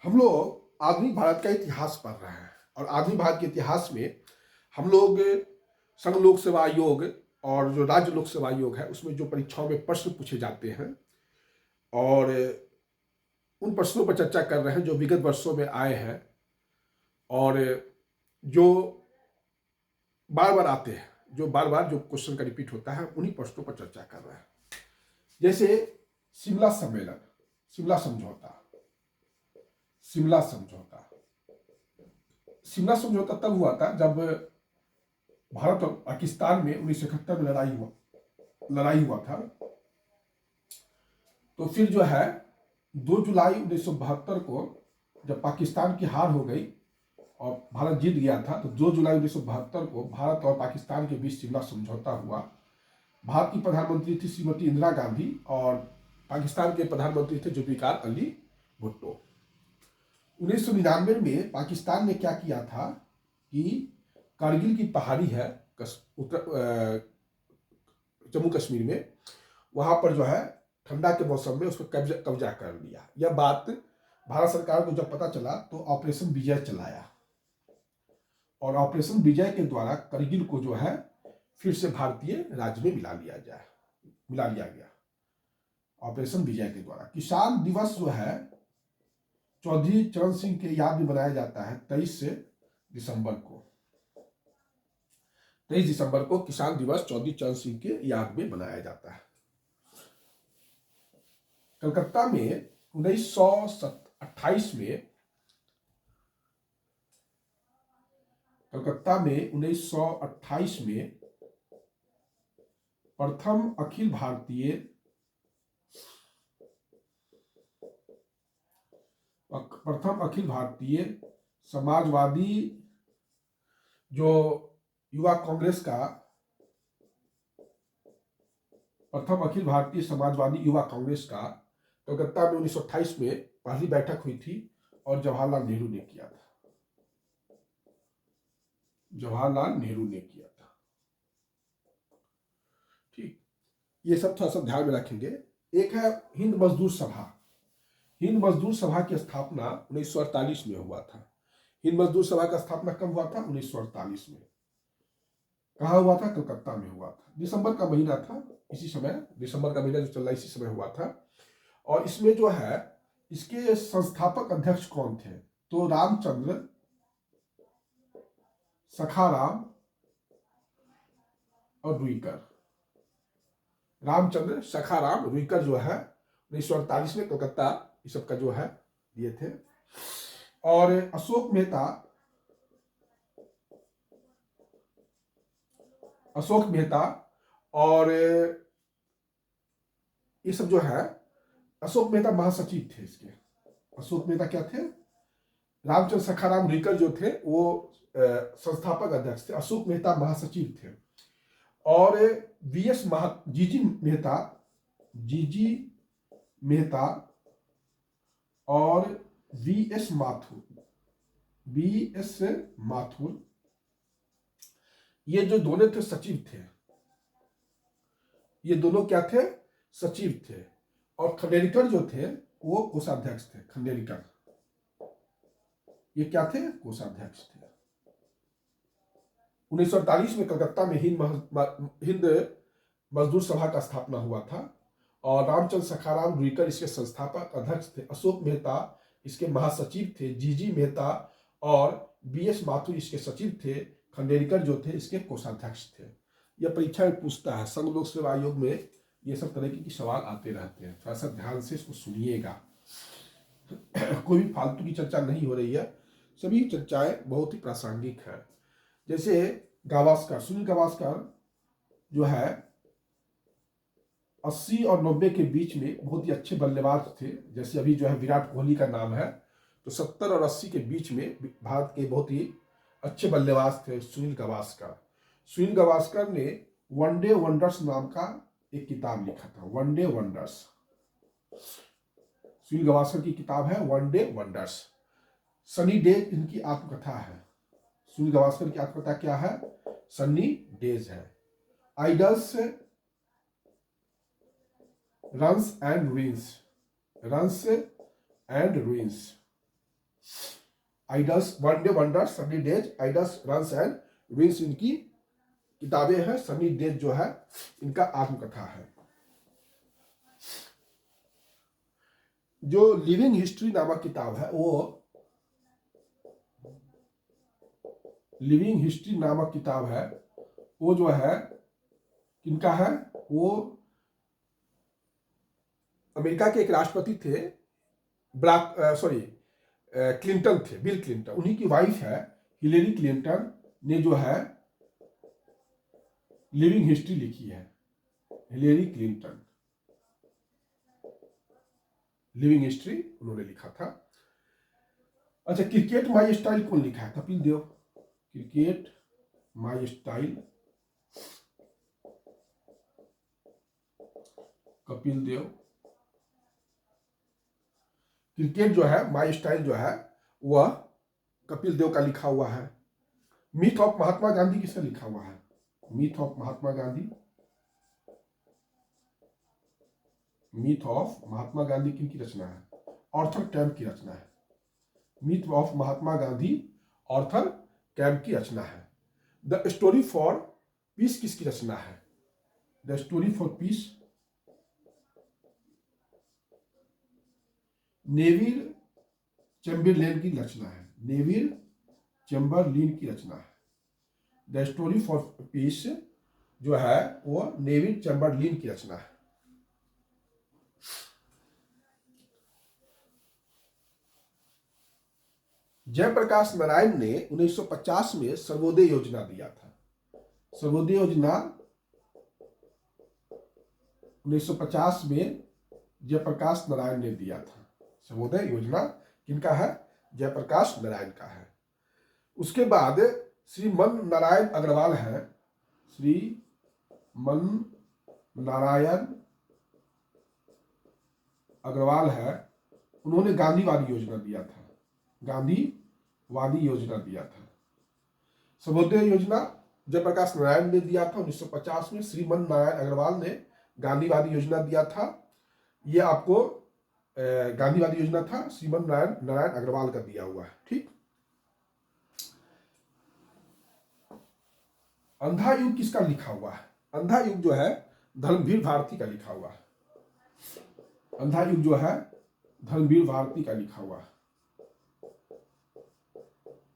हम लोग आधुनिक भारत का इतिहास पढ़ रहे हैं और आधुनिक भारत के इतिहास में हम लोग संघ लोक सेवा आयोग और जो राज्य लोक सेवा आयोग है उसमें जो परीक्षाओं में प्रश्न पूछे जाते हैं और उन प्रश्नों पर चर्चा कर रहे हैं जो विगत वर्षों में आए हैं और जो बार बार आते हैं, जो बार बार जो क्वेश्चन का रिपीट होता है उन्हीं प्रश्नों पर चर्चा कर रहे हैं। जैसे शिमला सम्मेलन, शिमला समझौता, शिमला समझौता। शिमला समझौता तब हुआ था जब भारत और पाकिस्तान में 1971 में लड़ाई हुआ था। तो फिर जो है 2 जुलाई 1972 को जब पाकिस्तान की हार हो गई और भारत जीत गया था, तो 2 जुलाई 1972 को भारत और पाकिस्तान के बीच शिमला समझौता हुआ। भारत की प्रधानमंत्री थी श्रीमती इंदिरा गांधी और पाकिस्तान के प्रधानमंत्री थे जुल्फिकार अली भुट्टो। 1999 में पाकिस्तान ने क्या किया था कि कारगिल की पहाड़ी है जम्मू कश्मीर में, वहां पर जो है ठंडा के मौसम में उस पर कब्जा कर लिया। यह बात भारत सरकार को जब पता चला तो ऑपरेशन विजय चलाया और ऑपरेशन विजय के द्वारा कारगिल को जो है फिर से भारतीय राज्य में मिला लिया गया ऑपरेशन विजय के द्वारा। किसान दिवस जो है चौधरी चरण सिंह के याद में मनाया जाता है 23 दिसंबर को। 23 दिसंबर को किसान दिवस चौधरी चरण सिंह के याद में मनाया जाता है। कलकत्ता में 1928 में प्रथम अखिल भारतीय समाजवादी जो युवा कांग्रेस का प्रथम अखिल भारतीय समाजवादी युवा कांग्रेस का कलकत्ता में 1928 में पहली बैठक हुई थी और जवाहरलाल नेहरू ने किया था। ठीक, ये सब थोड़ा सा ध्यान में रखेंगे। एक है हिंद मजदूर सभा। हिंद मजदूर सभा की स्थापना 1948 में हुआ था। हिंद मजदूर सभा का स्थापना कब हुआ था? 1948 में। कहा हुआ था? कलकत्ता में हुआ था। दिसंबर का महीना था, इसी समय दिसंबर का महीना जो चल रहा है इसी समय हुआ था। और इसमें जो है इसके संस्थापक अध्यक्ष कौन थे? तो रामचंद्र सखाराम और रुईकर। रामचंद्र सखाराम रुईकर जो है 1948 में कलकत्ता इस सब का जो है दिए थे। और अशोक मेहता और ये सब जो है, अशोक मेहता महासचिव थे इसके। अशोक मेहता क्या थे? रामचंद्र सखाराम रुईकर जो थे वो संस्थापक अध्यक्ष थे। अशोक मेहता महासचिव थे। और जीजी मेहता और वीएस माथुर ये जो दोनों थे सचिव थे। ये दोनों क्या थे? सचिव थे। और खंडेलकर जो थे वो कोषाध्यक्ष थे। खंडेलकर ये क्या थे? कोषाध्यक्ष थे। 1948 में कलकत्ता में हिंद मजदूर सभा का स्थापना हुआ था और रामचंद्र सखाराम रुईकर इसके संस्थापक अध्यक्ष थे। अशोक मेहता इसके महासचिव थे। जीजी मेहता और बीएस माथुर इसके सचिव थे। खंडेलकर जो थे इसके कोषाध्यक्ष थे। यह परीक्षा में पूछता है। संघ लोक सेवा आयोग में ये सब तरह के सवाल आते रहते हैं, थोड़ा सा ध्यान से इसको सुनिएगा। कोई भी फालतू की चर्चा नहीं हो रही है, सभी चर्चाएं बहुत ही प्रासंगिक है। जैसे गावस्कर, सुनील गावस्कर जो है 80 और 90 के बीच में बहुत ही अच्छे बल्लेबाज थे। जैसे अभी जो है विराट कोहली का नाम है, तो 70 और 80 के बीच में भारत के बहुत ही अच्छे बल्लेबाज थे सुनील गावस्कर। सुनील गावस्कर ने वनडे वंडर्स नाम का एक किताब लिखा था, वनडे वंडर्स। सुनील गावस्कर की किताब है वनडे वंडर्स। सनी डे इनकी आत्मकथा है। सुनील गावस्कर की आत्मकथा क्या है? सन्नी डेज है। Idols, runs and ruins. Idols, one day wonder, sunny days, idols runs and wins इनकी किताबें हैं। सनी डेज जो है इनका आत्मकथा है। जो लिविंग हिस्ट्री नामक किताब है, वो लिविंग हिस्ट्री नामक किताब है, वो जो है किनका है? वो अमेरिका के एक राष्ट्रपति थे, क्लिंटन थे, बिल क्लिंटन, उन्हीं की वाइफ है हिलेरी क्लिंटन ने जो है लिविंग हिस्ट्री लिखी है। हिलेरी क्लिंटन लिविंग हिस्ट्री उन्होंने लिखा था। अच्छा, क्रिकेट माई स्टाइल कौन लिखा है? Kapil Dev. Cricket my style, Kapil Dev. Cricket जो है माई स्टाइल जो है वह कपिल देव का लिखा हुआ है। मिथ ऑफ महात्मा गांधी किसने लिखा हुआ है? Myth of Mahatma Gandhi, myth of Mahatma Gandhi किनकी रचना है? आर्थर कैम्प की रचना है। Myth of Mahatma Gandhi Arthur Camp की रचना है। द स्टोरी फॉर पीस किसकी रचना है? The story for piece Neville Chamberlain की रचना है। नेविल चैम्बरलेन की रचना है। द स्टोरी फॉर पीस जो है वो नेविल चैम्बरलेन की रचना है। जयप्रकाश नारायण ने 1950 में सर्वोदय योजना दिया था। सर्वोदय योजना 1950 में जयप्रकाश नारायण ने दिया था। सर्वोदय योजना किनका है? जयप्रकाश नारायण का है। उसके बाद श्री मन नारायण अग्रवाल है। श्री मन नारायण अग्रवाल है, उन्होंने गांधीवादी योजना दिया था। गांधीवादी योजना दिया था। सर्वोदय योजना जयप्रकाश नारायण ने दिया था 1950 में। श्री मन नारायण अग्रवाल ने गांधीवादी योजना दिया था। ये आपको गांधीवादी योजना था, श्रीमन नारायण अग्रवाल का दिया हुआ है। ठीक। अंधा युग किसका लिखा हुआ है? अंधा युग जो है धर्मवीर भारती का लिखा हुआ है। अंधा युग जो है धर्मवीर भारती का लिखा हुआ है।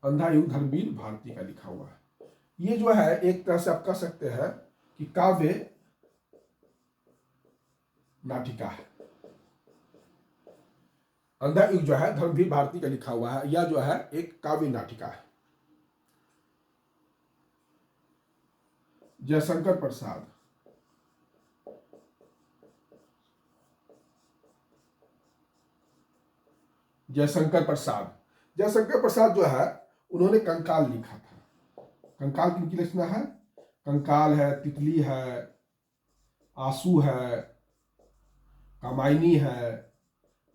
अंधा युग धर्मवीर भारती का लिखा हुआ है। ये जो है एक तरह से आप कह सकते हैं कि काव्य नाटिका है। अंधा युग जो है धर्मवीर भारती का लिखा हुआ है, यह जो है एक काव्य नाटिका है। जयशंकर प्रसाद, जयशंकर प्रसाद, जयशंकर प्रसाद जो है उन्होंने कंकाल लिखा था। कंकाल किनकी रचना है? कंकाल है, तितली है, आंसू है, कामायनी है,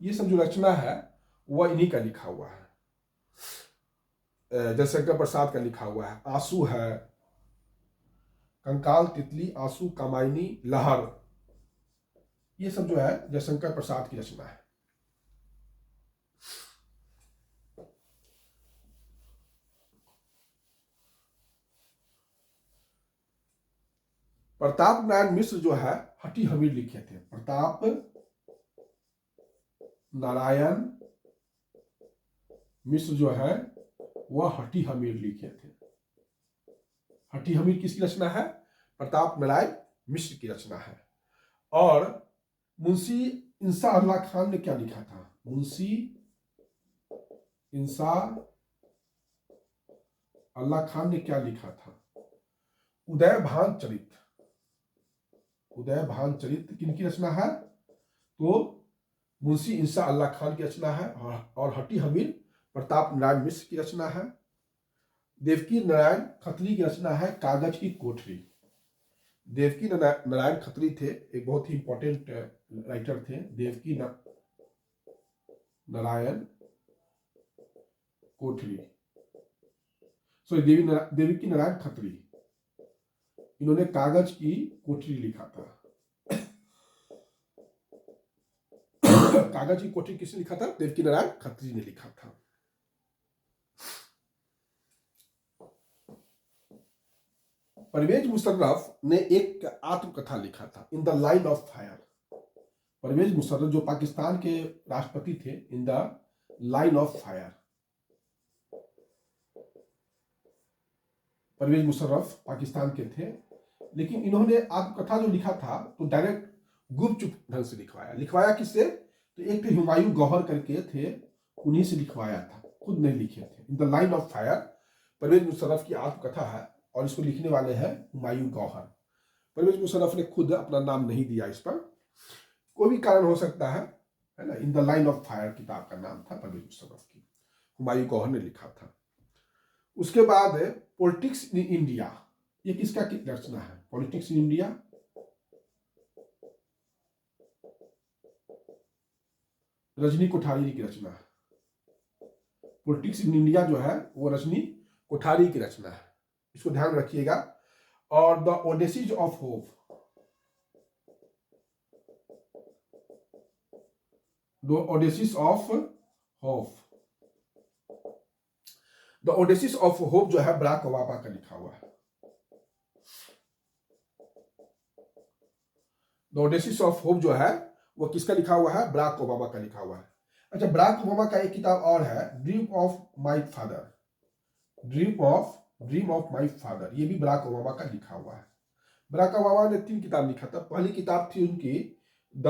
ये सब जो रचना है वह इन्हीं का लिखा हुआ है। जयशंकर प्रसाद का लिखा हुआ है। आंसू है, कंकाल, तितली, आंसू, कामायनी, लहर, ये सब जो है जयशंकर प्रसाद की रचना है। प्रताप नारायण मिश्र जो है हटी हमीर लिखे थे। प्रताप नारायण मिश्र जो है वह हटी हमीर लिखे थे। हटी हमीर किसकी रचना है? प्रताप नारायण मिश्र की रचना है। और मुंशी इंसा अल्लाह खान ने क्या लिखा था? मुंशी इंसा अल्लाह खान ने क्या लिखा था? उदय भान चरित। उदय भान चरित किनकी रचना है? तो मुंशी इंसा अल्लाह खान की रचना है। और हटी हमीर प्रताप नारायण मिश्र की रचना है। देवकी नारायण खत्री की रचना है कागज की कोठरी। देवकी नारायण खत्री थे, एक बहुत ही इंपॉर्टेंट राइटर थे। देवकी नारायण कोठरी, सॉरी देवकी नारायण खत्री, इन्होंने कागज की कोठरी लिखा था। कागज की कोठरी किसने लिखा था? देवकी नारायण खत्री ने लिखा था। परवेज मुशर्रफ ने एक आत्मकथा लिखा था, in the line of fire. Parvez Musharraf जो पाकिस्तान के राष्ट्रपति थे, in the line of fire. Parvez Musharraf Pakistan के थे, लेकिन इन्होंने आत्मकथा जो लिखा था तो डायरेक्ट गुपचुप ढंग से लिखवाया किससे? तो एक थे हुमायूं गौहर करके थे, उन्हीं से लिखवाया था, खुद नहीं लिखे थे। In the line of fire Parvez Musharraf की आत्मकथा है और इसको लिखने वाले हैं हुमायूं गौहर। परवेज मुशर्रफ ने खुद अपना नाम नहीं दिया इस पर, कोई भी कारण हो सकता है ना। इन द लाइन ऑफ फायर किताब का नाम था परवेज मुशर्रफ की, हुमायूं गौहर ने लिखा था। उसके बाद पॉलिटिक्स इन इंडिया, ये किसका रचना है? Politics in India Rajni Kothari की रचना है। पॉलिटिक्स इन इंडिया जो है वो रजनी कोठारी की रचना है, इसको ध्यान रखिएगा। और the audacity of hope, the audacity of hope, the audacity of hope जो है बराक ओबामा का लिखा हुआ है। द ओडेसीज ऑफ होप जो है वो किसका लिखा हुआ है? बराक ओबामा का लिखा हुआ है। अच्छा, बराक ओबामा का एक किताब और है, dream of my father, dream of my father, ये भी बराक ओबामा का लिखा हुआ है। बराक ओबामा ने 3 किताब लिखा था। पहली किताब थी उनकी the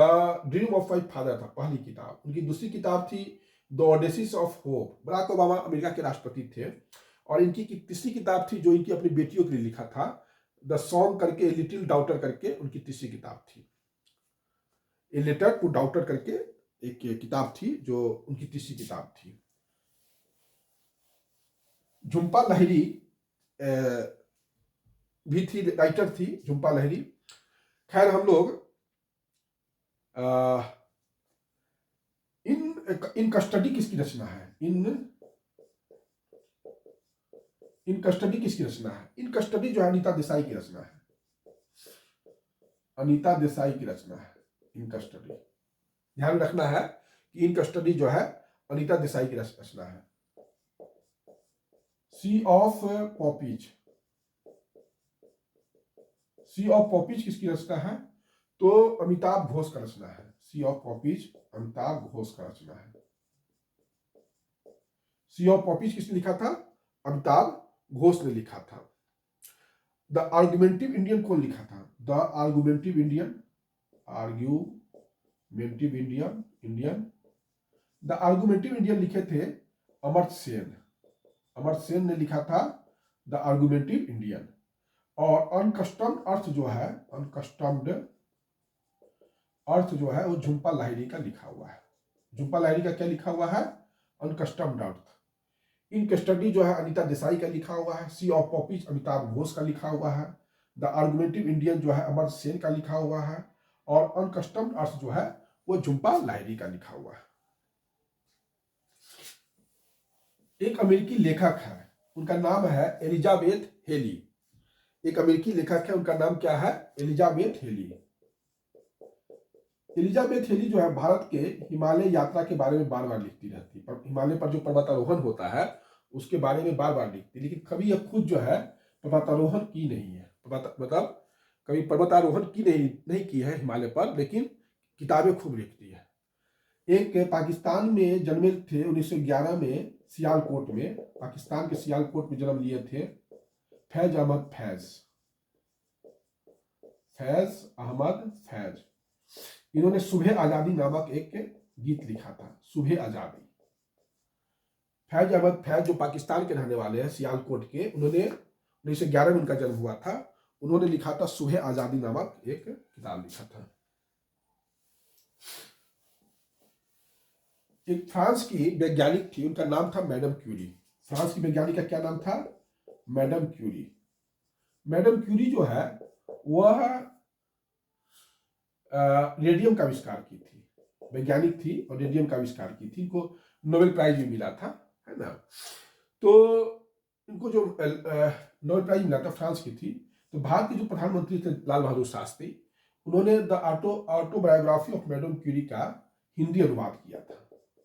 dream of my father था पहली किताब उनकी। दूसरी किताब थी the audacity of hope. Barack Obama America के राष्ट्रपति थे और इनकी तीसरी किताब थी जो इनकी अपनी बेटियों के लिए लिखा था, द सॉन्ग करके, लिटिल डाउटर करके उनकी तीसरी किताब थी। ए लेटर टू डाउटर करके एक किताब थी जो उनकी तीसरी किताब थी। झुम्पा लाहिरी भी थी, राइटर थी झुम्पा लाहिरी। खैर हम लोग इन कस्टडी किसकी रचना है? इन कस्टडी किसकी रचना है? इन कस्टडी जो है अनीता देसाई की रचना है, अनीता देसाई की रचना है इन कस्टडी। ध्यान रखना है कि इन कस्टडी जो है अनीता देसाई की रचना है। Sea of poppies, sea of poppies किसकी रचना है? तो अमिताभ घोष का रचना है। Sea of poppies Amitabh Ghosh का रचना है। सी ऑफ पॉपीज किसने लिखा था? अमिताभ घोष ने लिखा था। द आर्गुमेंटिव इंडियन कौन लिखा था? The argumentative Indian, argumentative Indian, the argumentative Indian लिखे थे अमर्त्य सेन। अमर्त्य सेन ने लिखा था द आर्गुमेंटिव इंडियन। और अनकस्टम्ड अर्थ जो है, अनकस्टम्ड अर्थ जो है वो झुम्पा लाहिरी का लिखा हुआ है। झुम्पा लाहिरी का क्या लिखा हुआ है? अनकस्टम्ड अर्थ। इन कस्टडी जो है अनीता देसाई का लिखा हुआ है। Sea of poppies Amitabh Ghosh का लिखा हुआ है। द आर्गुमेंटिव इंडियन जो है अमर्त्य सेन का लिखा हुआ है। और अनकस्टम्ड अर्थ जो है वो झुम्पा लाहिरी का लिखा हुआ है। एक अमेरिकी लेखक है, उनका नाम है एलिजाबेथ हेली। एक अमेरिकी लेखक है, उनका नाम क्या है? Elizabeth heli. एलिजाबेथ हेली जो है भारत के हिमालय यात्रा के बारे में बार बार लिखती रहती है। हिमालय पर जो पर्वतारोहण होता है उसके बारे में बार बार लिखती है, लेकिन कभी यह खुद जो है पर्वतारोहण की नहीं है। मतलब कभी पर्वतारोहण की नहीं की है हिमालय पर, लेकिन किताबें खूब लिखती है। एक पाकिस्तान में जन्मे थे 1911 में, सियालकोट में, पाकिस्तान के सियालकोट में जन्म लिए थे फैज अहमद फैज। इन्होंने सुबह आजादी नामक एक गीत लिखा था, सुबह आजादी। फैज अहमद फैज जो पाकिस्तान के रहने वाले हैं, सियालकोट के, उन्होंने 1911 में उनका जन्म हुआ था। उन्होंने लिखा था सुबह आजादी नामक एक किताब लिखा था। एक फ्रांस की वैज्ञानिक थी, उनका नाम था मैडम क्यूरी। फ्रांस की वैज्ञानिक का क्या नाम था? Madam Curie. मैडम क्यूरी जो है वह रेडियम का आविष्कार की थी, वैज्ञानिक थी और रेडियम का आविष्कार की थी। इनको नोबेल प्राइज भी मिला था, है ना। तो इनको जो नोबेल प्राइज मिला था, फ्रांस की थी। तो भारत के जो प्रधानमंत्री थे लाल बहादुर शास्त्री, उन्होंने the autobiography of madam Curie का हिंदी अनुवाद किया था।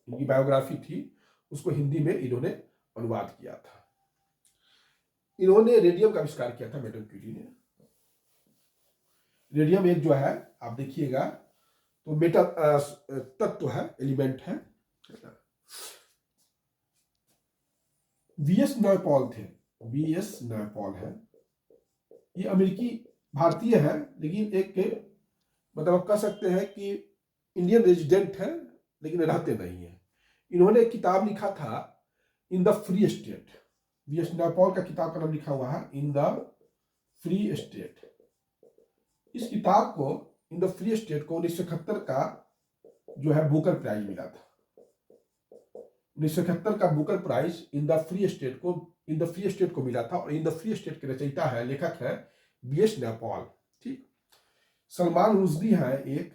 इनकी बायोग्राफी थी, उसको हिंदी में इन्होंने अनुवाद किया था। इन्होंने रेडियम का आविष्कार किया था, मैडम क्यूरी ने। रेडियम एक जो है आप देखिएगा तो मेटा तत्व है, एलिमेंट है। वीएस नॉयपॉल थे, वीएस नॉयपॉल है, ये अमेरिकी भारतीय है, लेकिन एक मतलब आप कह सकते हैं कि इंडियन रेजिडेंट है लेकिन रहते नहीं है। इन्होंने एक किताब लिखा था in the free state. VS Naipaul का किताब का नाम लिखा हुआ है इन द फ्री स्टेट। इस किताब को, इन द फ्री स्टेट को 1971 का जो है बुकर प्राइज मिला था। 1971 का Booker prize in the free state को मिला था। और इन द फ्री स्टेट के रचयिता है, लेखक है वीएस नॉयपॉल। ठीक। सलमान रुश्दी है एक,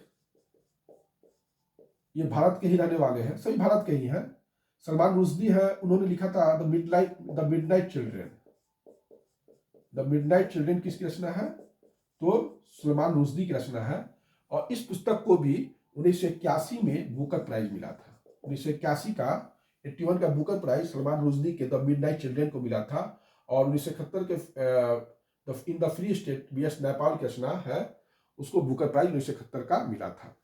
ये भारत के ही रहने वाले हैं, सभी भारत के ही हैं। सलमान रुश्दी है, उन्होंने लिखा था the midnight children. The midnight children किसकी रचना है? तो सलमान रुश्दी की रचना है। और इस पुस्तक को भी 1981 में बुकर प्राइज मिला था। 1981 का 81 का बुकर प्राइज सलमान रुश्दी के द मिडनाइट चिल्ड्रेन को मिला था। और 1971 के in the free state VS Naipaul की रचना है, उसको बुकर प्राइज 1971 का मिला था।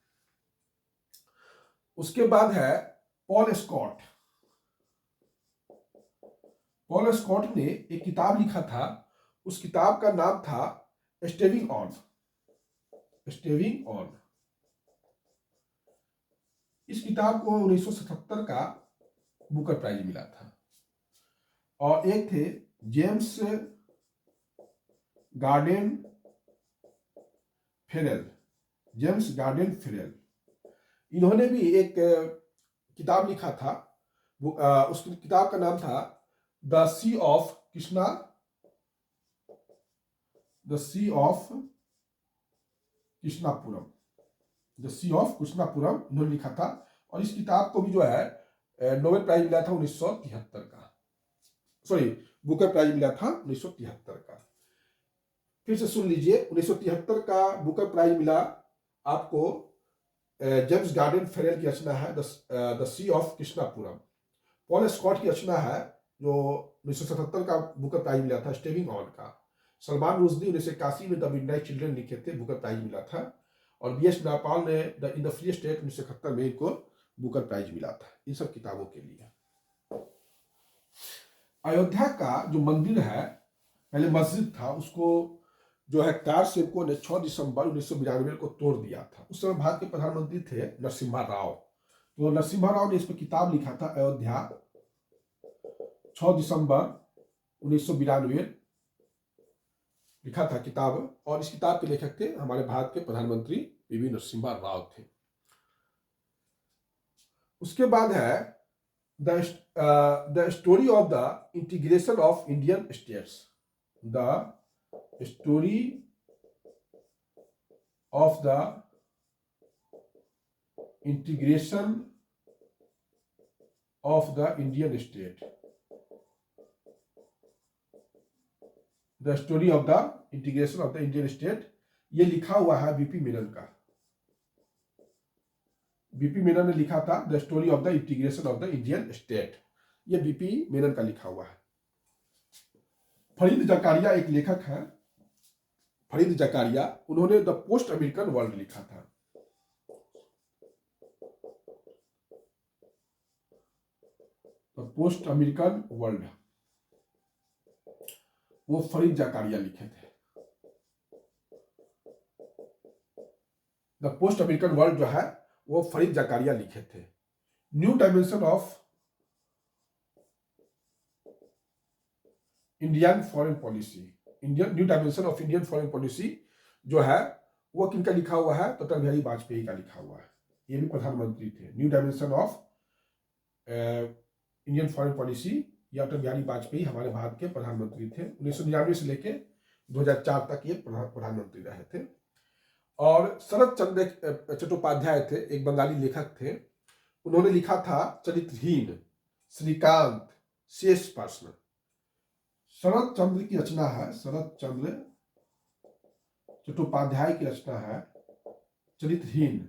उसके बाद है पॉल स्कॉट। पॉल स्कॉट ने एक किताब लिखा था, उस किताब का नाम था स्टेविंग ऑन। स्टेविंग ऑन। इस किताब को 1977 का बुकर प्राइज मिला था। और एक थे जेम्स गार्डन फेरेल। जेम्स गार्डन फेरेल, इन्होंने भी एक किताब लिखा था। उस किताब का नाम था the sea of Krishna, the sea of Krishnapuram. The sea of Krishnapuram इन्होंने लिखा था। और इस किताब को भी जो है नोबेल प्राइज मिला था 1973 का, सॉरी बुकर प्राइज मिला था 1973 का। फिर से सुन लीजिए, 1973 का बुकर प्राइज मिला आपको जेम्स गार्डन फेरेल की रचना है the sea of Krishnapuram. Paul Scott की रचना है जो 1977 का बुकर प्राइज मिला था स्टेविंग ऑन का। सलमान रुश्दी 1981 में द मिडनाइट चिल्ड्रेन लिखे थे, बुकर प्राइज मिला था। और वीएस नॉयपॉल ने इन द फ्री स्टेट 1971 में इनको बुकर प्राइज मिला था, इन सब किताबों के लिए। अयोध्या का जो मंदिर है, पहले मस्जिद था, उसको जो है कार सेवकों ने 6 दिसंबर 1992 को तोड़ दिया था। उस समय भारत के प्रधानमंत्री थे नरसिम्हा राव। तो नरसिम्हा राव ने इस पर किताब लिखा था अयोध्या, 6 दिसंबर 1992 लिखा था किताब। और इस किताब के लेखक थे हमारे भारत के प्रधानमंत्री पीवी नरसिम्हा राव थे। उसके बाद है the story of the integration of Indian states. The story of the integration of the Indian state. The story of the integration of the Indian state, ये लिखा हुआ है बीपी मेनन का। बीपी मेनन ने लिखा था the story of the integration of the Indian state, ये BP Menon का लिखा हुआ है। फरीद जकारिया एक लेखक है, फरीद जकारिया, उन्होंने द पोस्ट अमेरिकन वर्ल्ड लिखा था। द पोस्ट अमेरिकन वर्ल्ड, वो फरीद जकारिया लिखे थे। द पोस्ट अमेरिकन वर्ल्ड जो है वो फरीद जकारिया लिखे थे। New dimension of Indian foreign policy, new dimension of Indian foreign policy जो है वो किनका लिखा हुआ है? तो अटल बिहारी वाजपेयी का लिखा हुआ है। ये भी प्रधानमंत्री थे। New dimension of Indian foreign policy, ये अटल बिहारी वाजपेयी हमारे भारत के प्रधानमंत्री थे। 1999 से लेके 2004 तक ये प्रधानमंत्री रहे थे। और शरद चंद्र चट्टोपाध्याय थे, एक बंगाली लेखक थे। उन्होंने लिखा था चरित्रहीन, श्रीकांत, शेष प्रश्न। शरद चंद्र की रचना है, शरद चंद्र चट्टोपाध्याय की रचना है चरित्रहीन,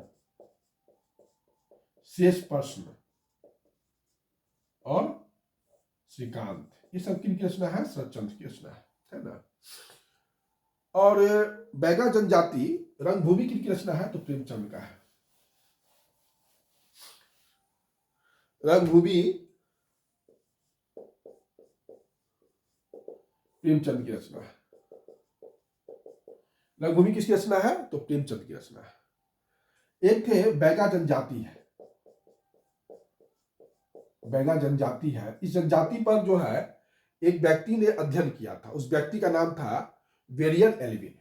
शेष प्रश्न और श्रीकांत। ये सब किनकी रचना है? शरद चंद्र की रचना है। है ना। और बैगा जनजाति रंगभूमि की रचना है तो प्रेमचंद का है। रंगभूमि प्रेमचंद की रचना है। रंगभूमि किसकी रचना है तो प्रेमचंद की रचना है। एक थे बैगा जनजाति है, बैगा जनजाति है। इस जनजाति पर जो है एक व्यक्ति ने अध्ययन किया था, उस व्यक्ति का नाम था वेरियन एल्विन।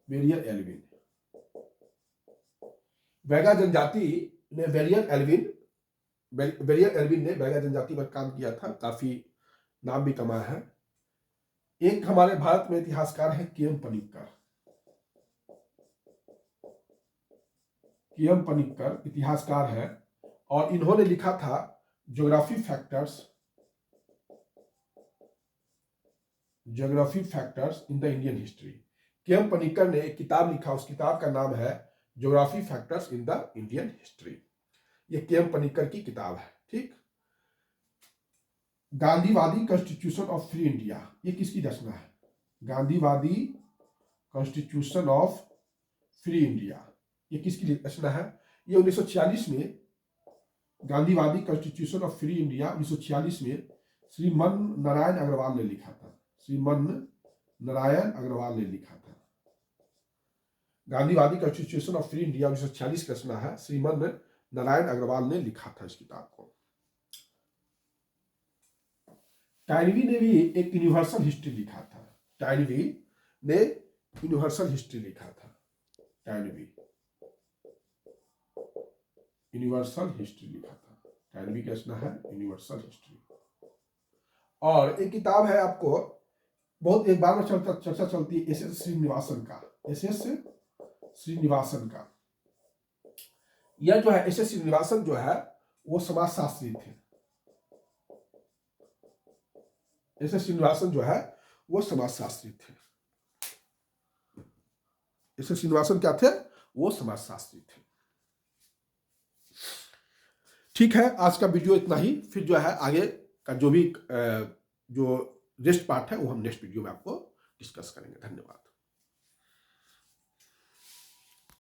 वेरियन एल्विन, बैगा जनजाति ने वेरियन एल्विन ने बैगा जनजाति पर काम किया था, काफी नाम भी कमाया है। एक हमारे भारत में इतिहासकार है के.एम. पनिक्कर। के.एम. पनिक्कर इतिहासकार है और इन्होंने लिखा था geography factors in the Indian history. KM. Panicker ने एक किताब लिखा, उस किताब का नाम है geography factors in the Indian history. ये के.एम. पनिक्कर की किताब है। ठीक। गांधीवादी कॉन्स्टिट्यूशन ऑफ फ्री इंडिया, ये किसकी रचना है? गांधीवादी कॉन्स्टिट्यूशन ऑफ फ्री इंडिया, ये किसकी रचना है? ये 1946 में गांधीवादी कॉन्स्टिट्यूशन ऑफ फ्री इंडिया 1946 में श्रीमन नारायण अग्रवाल ने लिखा था। श्रीमन नारायण अग्रवाल ने लिखा था। गांधीवादी कॉन्स्टिट्यूशन ऑफ फ्री इंडिया 1946 की रचना है, श्रीमन नारायण अग्रवाल ने लिखा था इस किताब को। टाइनवी ने भी एक यूनिवर्सल हिस्ट्री लिखा था। टाइनवी ने यूनिवर्सल हिस्ट्री लिखा था। टाइनवी यूनिवर्सल हिस्ट्री लिखा था। टाइनवी की रचना है यूनिवर्सल हिस्ट्री। और एक किताब है आपको बहुत एक बार में चर्चा चलती है, एस.एस. श्रीनिवासन का। एस.एस. श्रीनिवासन का, यह जो है एस.एस. श्रीनिवासन जो है वो समाजशास्त्री थे। एस.एस. श्रीनिवासन जो है वो समाजशास्त्री थे। एस.एस. श्रीनिवासन क्या थे? वो समाजशास्त्री थे। ठीक है, आज का वीडियो इतना ही। फिर जो है आगे का जो भी जो रेस्ट पार्ट है वो हम नेक्स्ट वीडियो में आपको डिस्कस करेंगे। धन्यवाद।